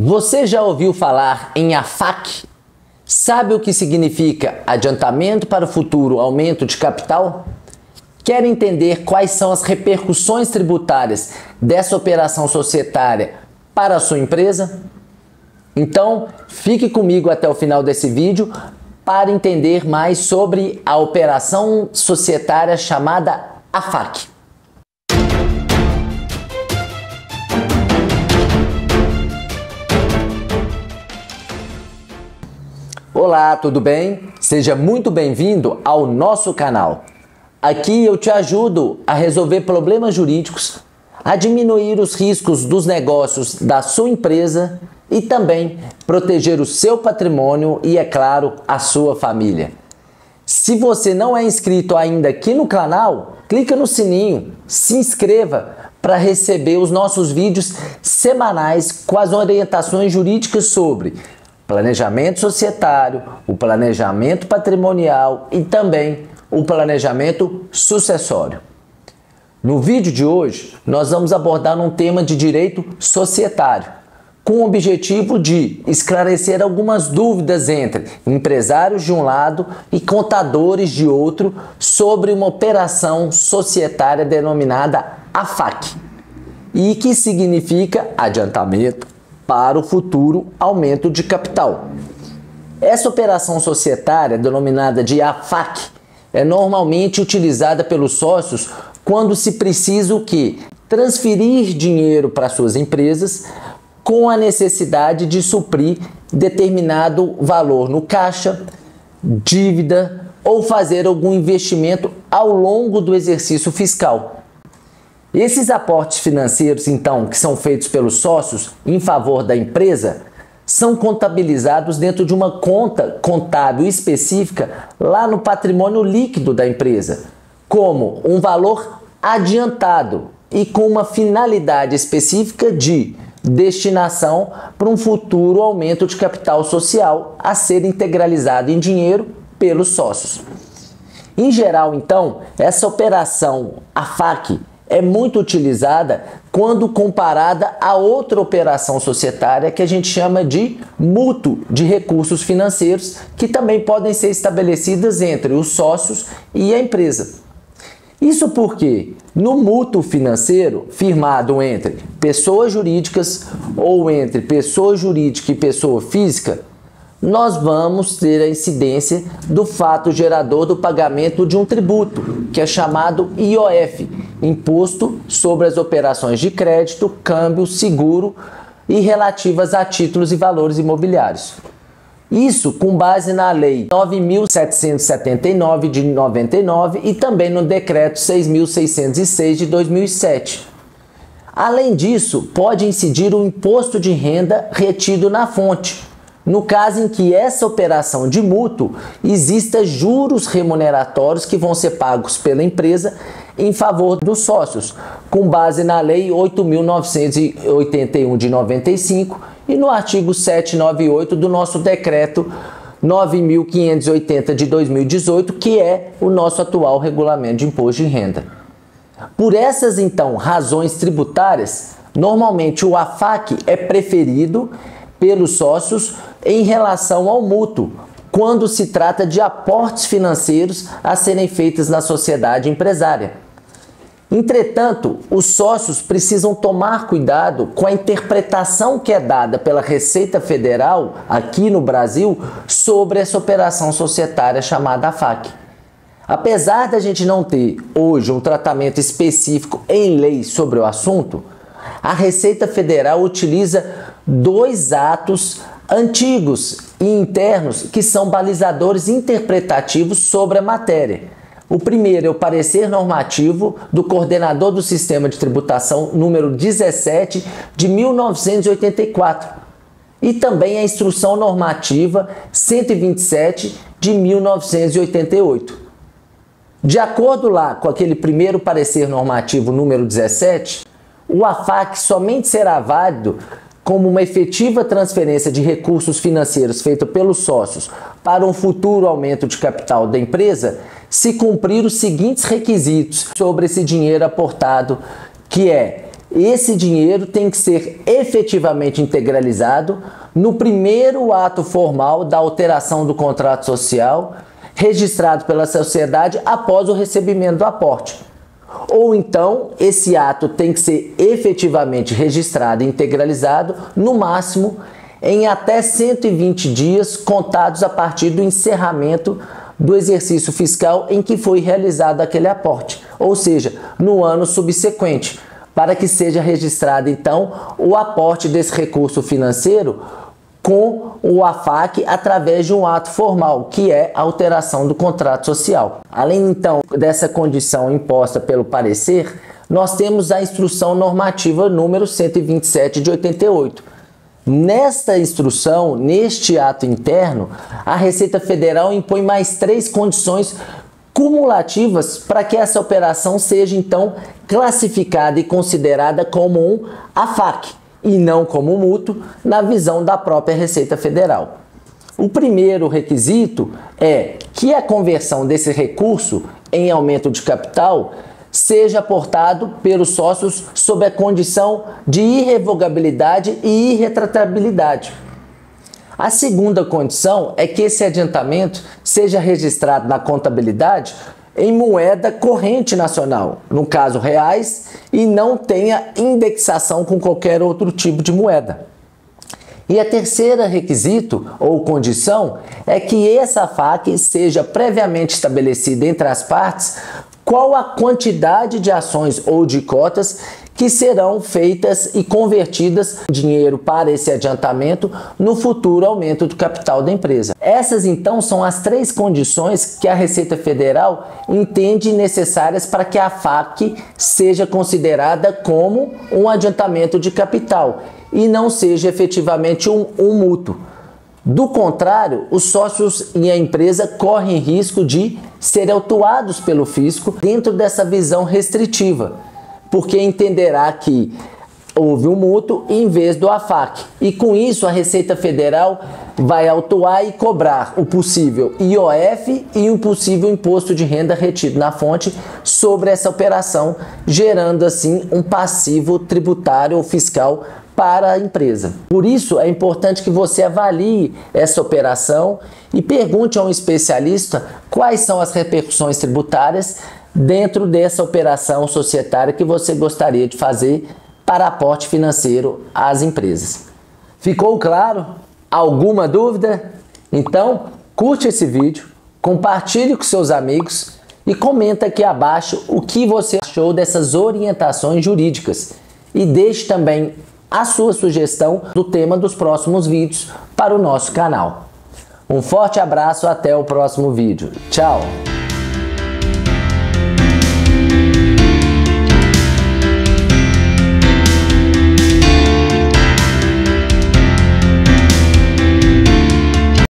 Você já ouviu falar em AFAC? Sabe o que significa adiantamento para o futuro aumento de capital? Quer entender quais são as repercussões tributárias dessa operação societária para a sua empresa? Então, fique comigo até o final desse vídeo para entender mais sobre a operação societária chamada AFAC. Olá, tudo bem? Seja muito bem-vindo ao nosso canal. Aqui eu te ajudo a resolver problemas jurídicos, a diminuir os riscos dos negócios da sua empresa e também proteger o seu patrimônio e, é claro, a sua família. Se você não é inscrito ainda aqui no canal, clica no sininho, se inscreva para receber os nossos vídeos semanais com as orientações jurídicas sobre planejamento societário, o planejamento patrimonial e também o planejamento sucessório. No vídeo de hoje, nós vamos abordar um tema de direito societário, com o objetivo de esclarecer algumas dúvidas entre empresários de um lado e contadores de outro sobre uma operação societária denominada AFAC, e que significa adiantamento para o futuro aumento de capital. Essa operação societária, denominada de AFAC, é normalmente utilizada pelos sócios quando se precisa o quê? Transferir dinheiro para suas empresas com a necessidade de suprir determinado valor no caixa, dívida ou fazer algum investimento ao longo do exercício fiscal. Esses aportes financeiros, então, que são feitos pelos sócios em favor da empresa, são contabilizados dentro de uma conta contábil específica lá no patrimônio líquido da empresa, como um valor adiantado e com uma finalidade específica de destinação para um futuro aumento de capital social a ser integralizado em dinheiro pelos sócios. Em geral, então, essa operação AFAC é muito utilizada quando comparada a outra operação societária que a gente chama de mútuo de recursos financeiros, que também podem ser estabelecidas entre os sócios e a empresa. Isso porque no mútuo financeiro, firmado entre pessoas jurídicas ou entre pessoa jurídica e pessoa física, nós vamos ter a incidência do fato gerador do pagamento de um tributo, que é chamado IOF, Imposto sobre as Operações de Crédito, Câmbio, Seguro e relativas a títulos e valores imobiliários. Isso com base na Lei 9.779 de 99 e também no Decreto 6.606 de 2007. Além disso, pode incidir o imposto de renda retido na fonte, no caso em que essa operação de mútuo exista juros remuneratórios que vão ser pagos pela empresa em favor dos sócios, com base na Lei 8.981 de 95 e no artigo 798 do nosso Decreto 9.580 de 2018, que é o nosso atual regulamento de imposto de renda. Por essas, então, razões tributárias, normalmente o AFAC é preferido pelos sócios em relação ao mútuo, quando se trata de aportes financeiros a serem feitos na sociedade empresária. Entretanto, os sócios precisam tomar cuidado com a interpretação que é dada pela Receita Federal aqui no Brasil sobre essa operação societária chamada AFAC. Apesar da gente não ter hoje um tratamento específico em lei sobre o assunto, a Receita Federal utiliza dois atos antigos e internos que são balizadores interpretativos sobre a matéria. O primeiro é o parecer normativo do coordenador do Sistema de Tributação número 17 de 1984 e também a Instrução Normativa 127 de 1988. De acordo lá com aquele primeiro parecer normativo número 17, o AFAC somente será válido como uma efetiva transferência de recursos financeiros feita pelos sócios para um futuro aumento de capital da empresa, se cumprir os seguintes requisitos sobre esse dinheiro aportado, que é esse dinheiro tem que ser efetivamente integralizado no primeiro ato formal da alteração do contrato social registrado pela sociedade após o recebimento do aporte. Ou então, esse ato tem que ser efetivamente registrado e integralizado, no máximo, em até 120 dias contados a partir do encerramento do exercício fiscal em que foi realizado aquele aporte, ou seja, no ano subsequente, para que seja registrado, então, o aporte desse recurso financeiro com o AFAC através de um ato formal, que é a alteração do contrato social. Além, então, dessa condição imposta pelo parecer, nós temos a Instrução Normativa número 127 de 88. Nesta instrução, neste ato interno, a Receita Federal impõe mais 3 condições cumulativas para que essa operação seja, então, classificada e considerada como um AFAC, e não como mútuo, na visão da própria Receita Federal. O primeiro requisito é que a conversão desse recurso em aumento de capital seja aportado pelos sócios sob a condição de irrevogabilidade e irretratabilidade. A segunda condição é que esse adiantamento seja registrado na contabilidade em moeda corrente nacional, no caso reais, e não tenha indexação com qualquer outro tipo de moeda. E a terceira requisito ou condição é que essa AFAC seja previamente estabelecida entre as partes qual a quantidade de ações ou de cotas que serão feitas e convertidas em dinheiro para esse adiantamento no futuro aumento do capital da empresa. Essas, então, são as 3 condições que a Receita Federal entende necessárias para que a AFAC seja considerada como um adiantamento de capital e não seja efetivamente um mútuo. Do contrário, os sócios e a empresa correm risco de serem autuados pelo fisco dentro dessa visão restritiva, porque entenderá que houve um mútuo em vez do AFAC. E com isso a Receita Federal vai autuar e cobrar o possível IOF e um possível imposto de renda retido na fonte sobre essa operação, gerando assim um passivo tributário ou fiscal para a empresa. Por isso é importante que você avalie essa operação e pergunte a um especialista quais são as repercussões tributárias dentro dessa operação societária que você gostaria de fazer para aporte financeiro às empresas. Ficou claro? Alguma dúvida? Então, curte esse vídeo, compartilhe com seus amigos e comenta aqui abaixo o que você achou dessas orientações jurídicas. E deixe também a sua sugestão do tema dos próximos vídeos para o nosso canal. Um forte abraço, até o próximo vídeo. Tchau!